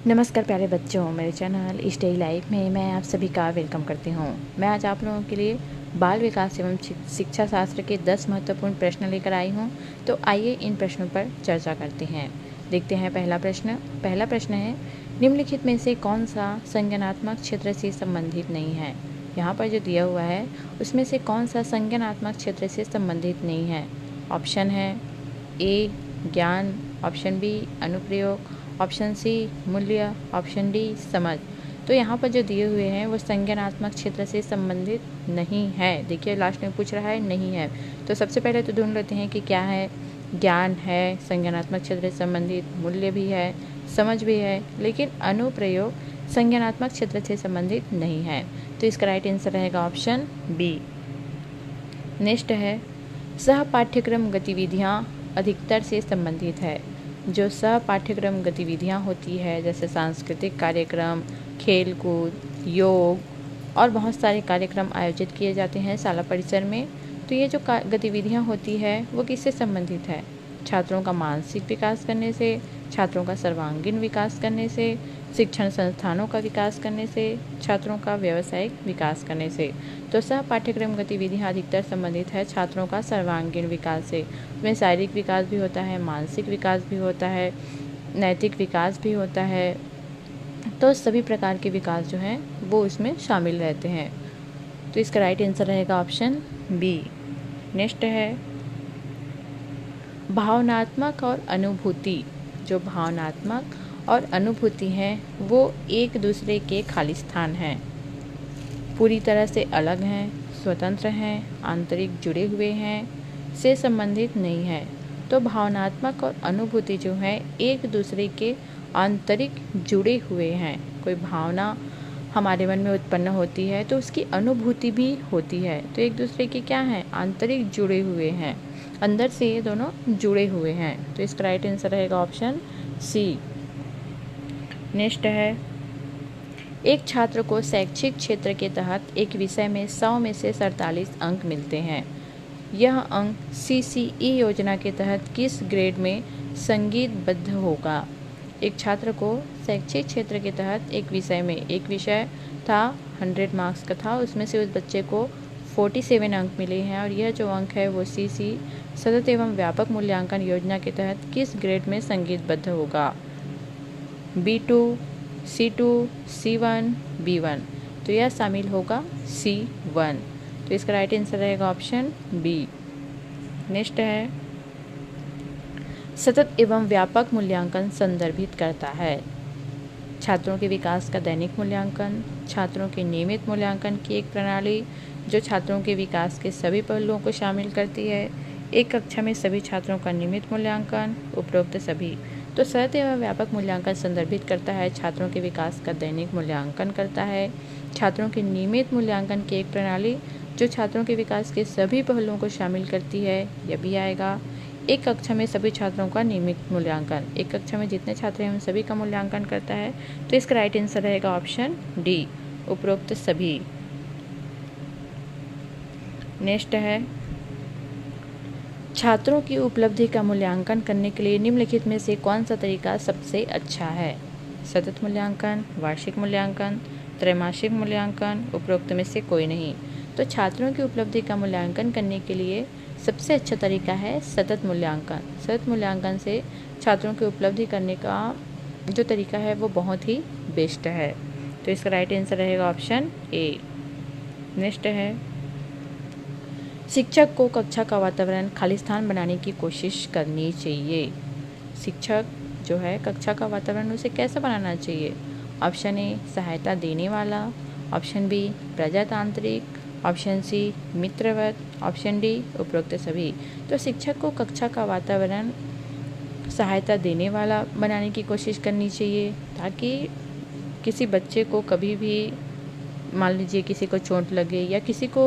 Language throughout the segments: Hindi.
नमस्कार प्यारे बच्चों, मेरे चैनल स्टडी लाइफ में मैं आप सभी का वेलकम करती हूँ। मैं आज आप लोगों के लिए बाल विकास एवं शिक्षा शास्त्र के 10 महत्वपूर्ण प्रश्न लेकर आई हूँ। तो आइए इन प्रश्नों पर चर्चा करते हैं। देखते हैं पहला प्रश्न है, निम्नलिखित में से कौन सा संज्ञानात्मक क्षेत्र से संबंधित नहीं है। यहाँ पर जो दिया हुआ है उसमें से कौन सा संज्ञानात्मक क्षेत्र से संबंधित नहीं है। ऑप्शन है ए ज्ञान, ऑप्शन बी अनुप्रयोग, ऑप्शन सी मूल्य, ऑप्शन डी समझ। तो यहाँ पर जो दिए हुए हैं वो संज्ञानात्मक क्षेत्र से संबंधित नहीं है। देखिए लास्ट में पूछ रहा है नहीं है, तो सबसे पहले तो ढूंढ लेते हैं कि क्या है। ज्ञान है संज्ञानात्मक क्षेत्र से संबंधित, मूल्य भी है, समझ भी है, लेकिन अनुप्रयोग संज्ञानात्मक क्षेत्र से संबंधित नहीं है। तो इसका राइट आंसर रहेगा ऑप्शन बी। नेक्स्ट है, सह पाठ्यक्रम गतिविधियाँ अधिकतर से संबंधित है। जो सह पाठ्यक्रम गतिविधियाँ होती है जैसे सांस्कृतिक कार्यक्रम, खेल कूद, योग और बहुत सारे कार्यक्रम आयोजित किए जाते हैं शाला परिसर में। तो ये जो गतिविधियाँ होती है वो किससे संबंधित है। छात्रों का मानसिक विकास करने से, छात्रों का सर्वांगीण विकास करने से, शिक्षण संस्थानों का विकास करने से, छात्रों का व्यावसायिक विकास करने से। तो सह पाठ्यक्रम गतिविधियाँ अधिकतर संबंधित है छात्रों का सर्वांगीण विकास से। उसमें शारीरिक विकास भी होता है, मानसिक विकास भी होता है, नैतिक विकास भी होता है। तो सभी प्रकार के विकास जो हैं वो उसमें शामिल रहते हैं। तो इसका राइट आंसर रहेगा ऑप्शन बी। नेक्स्ट है, भावनात्मक और अनुभूति। जो भावनात्मक और अनुभूति हैं वो एक दूसरे के खालिस्तान हैं, पूरी तरह से अलग हैं, स्वतंत्र हैं, आंतरिक जुड़े हुए हैं, से संबंधित नहीं है। तो भावनात्मक और अनुभूति जो है एक दूसरे के आंतरिक जुड़े हुए हैं। कोई भावना हमारे मन में उत्पन्न होती है तो उसकी अनुभूति भी होती है। तो एक दूसरे के क्या हैं, आंतरिक जुड़े हुए हैं, अंदर से ये दोनों जुड़े हुए हैं। तो इसका राइट आंसर रहेगा ऑप्शन सी। नेक्स्ट है, एक छात्र को शैक्षिक क्षेत्र के तहत एक विषय में 100 में से 47 अंक मिलते हैं। यह अंक CCE योजना के तहत किस ग्रेड में संगीतबद्ध होगा। एक छात्र को शैक्षिक क्षेत्र के तहत एक विषय था 100 मार्क्स का था, उसमें से उस बच्चे को 47 अंक मिले हैं और यह जो अंक है वो CC सतत एवं व्यापक मूल्यांकन योजना के तहत किस ग्रेड में संगीतबद्ध होगा। B2, C2, C1, B1। तो यह शामिल होगा C1। तो इसका राइट आंसर रहेगा ऑप्शन बी। नेक्स्ट है, सतत एवं व्यापक मूल्यांकन संदर्भित करता है छात्रों के विकास का दैनिक मूल्यांकन, छात्रों के नियमित मूल्यांकन की एक प्रणाली जो छात्रों के विकास के सभी पहलुओं को शामिल करती है। एक कक्षा में सभी छात्रों का नियमित मूल्यांकन, उपरोक्त सभी। तो सतत एवं व्यापक मूल्यांकन संदर्भित करता है छात्रों के विकास का दैनिक मूल्यांकन करता है, छात्रों के नियमित मूल्यांकन की एक प्रणाली जो छात्रों के विकास के सभी पहलुओं को शामिल करती है, यह भी आएगा। एक कक्षा में सभी छात्रों का नियमित मूल्यांकन, एक कक्षा में जितने छात्र हैं उन सभी का मूल्यांकन करता है। तो इसका राइट आंसर रहेगा ऑप्शन डी, उपरोक्त सभी। नेक्स्ट है, छात्रों की उपलब्धि का मूल्यांकन करने के लिए निम्नलिखित में से कौन सा तरीका सबसे अच्छा है। सतत मूल्यांकन, वार्षिक मूल्यांकन, त्रैमासिक मूल्यांकन, उपरोक्त में से कोई नहीं। तो छात्रों की उपलब्धि का मूल्यांकन करने के लिए सबसे अच्छा तरीका है सतत मूल्यांकन। सतत मूल्यांकन से छात्रों की उपलब्धि करने का जो तरीका है वो बहुत ही बेस्ट है। तो इसका राइट आंसर रहेगा ऑप्शन ए। नेक्स्ट है, शिक्षक को कक्षा का वातावरण खालिस्तान बनाने की कोशिश करनी चाहिए। शिक्षक जो है कक्षा का वातावरण उसे कैसा बनाना चाहिए। ऑप्शन ए सहायता देने वाला, ऑप्शन बी प्रजातांत्रिक, ऑप्शन सी मित्रवत, ऑप्शन डी उपरोक्त सभी। तो शिक्षक को कक्षा का वातावरण सहायता देने वाला बनाने की कोशिश करनी चाहिए ताकि किसी बच्चे को कभी भी मान लीजिए किसी को चोट लगे या किसी को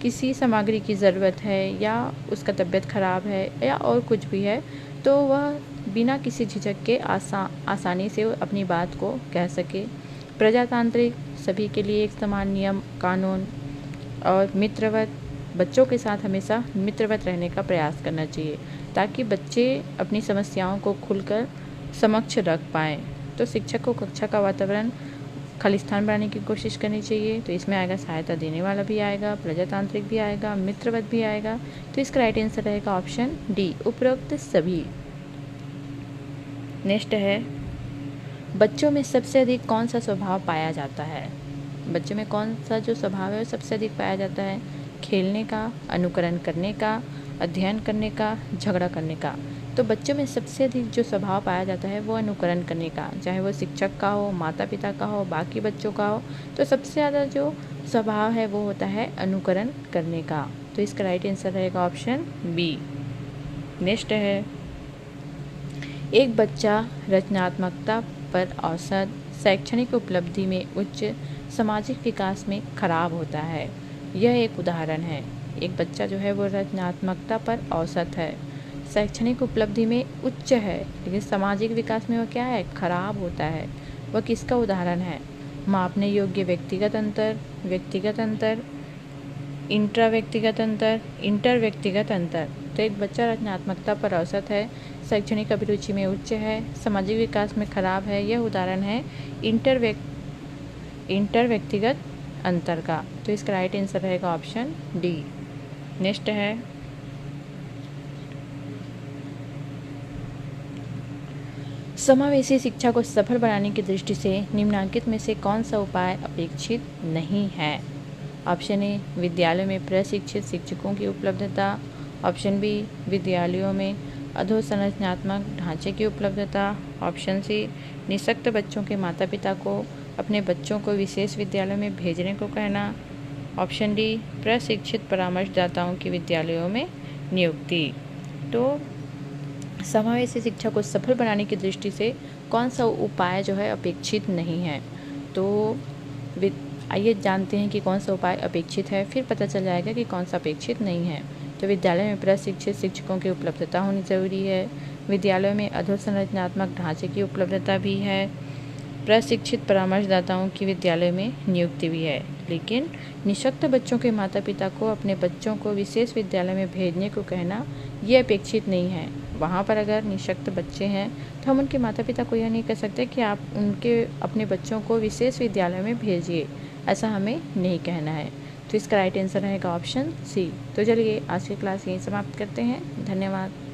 किसी सामग्री की ज़रूरत है या उसका तबीयत ख़राब है या और कुछ भी है तो वह बिना किसी झिझक के आसानी से अपनी बात को कह सके। प्रजातांत्रिक, सभी के लिए एक समान नियम कानून। और मित्रवत, बच्चों के साथ हमेशा मित्रवत रहने का प्रयास करना चाहिए ताकि बच्चे अपनी समस्याओं को खुलकर समक्ष रख पाएँ। तो शिक्षक को कक्षा का वातावरण खालिस्तान बनाने की कोशिश करनी चाहिए। तो इसमें आएगा सहायता देने वाला भी आएगा, प्रजातांत्रिक भी आएगा, मित्रवत भी आएगा। तो इसका राइट आंसर रहेगा ऑप्शन डी, उपरोक्त सभी। नेक्स्ट है, बच्चों में सबसे अधिक कौन सा स्वभाव पाया जाता है? बच्चों में कौन सा जो स्वभाव है वो सबसे अधिक पाया जाता है? खेलने का, अनुकरण करने का, अध्ययन करने का, झगड़ा करने का। तो बच्चों में सबसे अधिक जो स्वभाव पाया जाता है वो अनुकरण करने का, चाहे वो शिक्षक का हो, माता पिता का हो, बाकी बच्चों का हो। तो सबसे ज़्यादा जो स्वभाव है वो होता है अनुकरण करने का। तो इसका राइट आंसर रहेगा ऑप्शन बी। नेक्स्ट है, एक बच्चा रचनात्मकता पर औसत, शैक्षणिक उपलब्धि में उच्च, सामाजिक विकास में खराब होता है। यह एक उदाहरण है। एक बच्चा जो है वो रचनात्मकता पर औसत है, शैक्षणिक उपलब्धि में उच्च है, लेकिन सामाजिक विकास में वह क्या है? खराब होता है। वह किसका उदाहरण है? मापने योग्य व्यक्तिगत अंतर, व्यक्तिगत अंतर, इंट्रा व्यक्तिगत अंतर, इंटर व्यक्तिगत अंतर। तो एक बच्चा रचनात्मकता पर औसत है, शैक्षणिक अभिरुचि में उच्च है, सामाजिक विकास में खराब है। यह उदाहरण है इंटर व्यक्तिगत अंतर का। तो इसका राइट आंसर रहेगा ऑप्शन डी। नेक्स्ट है, समावेशी शिक्षा को सफल बनाने की दृष्टि से निम्नलिखित में से कौन सा उपाय अपेक्षित नहीं है? ऑप्शन ए, विद्यालयों में प्रशिक्षित शिक्षकों की उपलब्धता। ऑप्शन बी, विद्यालयों में अधोसंरचनात्मक ढांचे की उपलब्धता। ऑप्शन सी, निःशक्त बच्चों के माता पिता को अपने बच्चों को विशेष विद्यालयों में भेजने को कहना। ऑप्शन डी, प्रशिक्षित परामर्शदाताओं की विद्यालयों में नियुक्ति। तो समावेशी शिक्षा को सफल बनाने की दृष्टि से कौन सा उपाय जो है अपेक्षित नहीं है? तो आइए जानते हैं कि कौन सा उपाय अपेक्षित है, फिर पता चल जाएगा कि कौन सा अपेक्षित नहीं है। तो विद्यालय में प्रशिक्षित शिक्षकों की उपलब्धता होनी जरूरी है, विद्यालयों में अधोसंरचनात्मक ढांचे की उपलब्धता भी है, प्रशिक्षित परामर्शदाताओं की विद्यालय में नियुक्ति भी है। लेकिन निःशक्त बच्चों के माता पिता को अपने बच्चों को विशेष विद्यालय में भेजने को कहना ये अपेक्षित नहीं है। वहाँ पर अगर निःशक्त बच्चे हैं तो हम उनके माता पिता को यह नहीं कह सकते कि आप उनके अपने बच्चों को विशेष विद्यालय में भेजिए, ऐसा हमें नहीं कहना है। तो इसका राइट आंसर रहेगा ऑप्शन सी। तो चलिए आज की क्लास यहीं समाप्त करते हैं। धन्यवाद।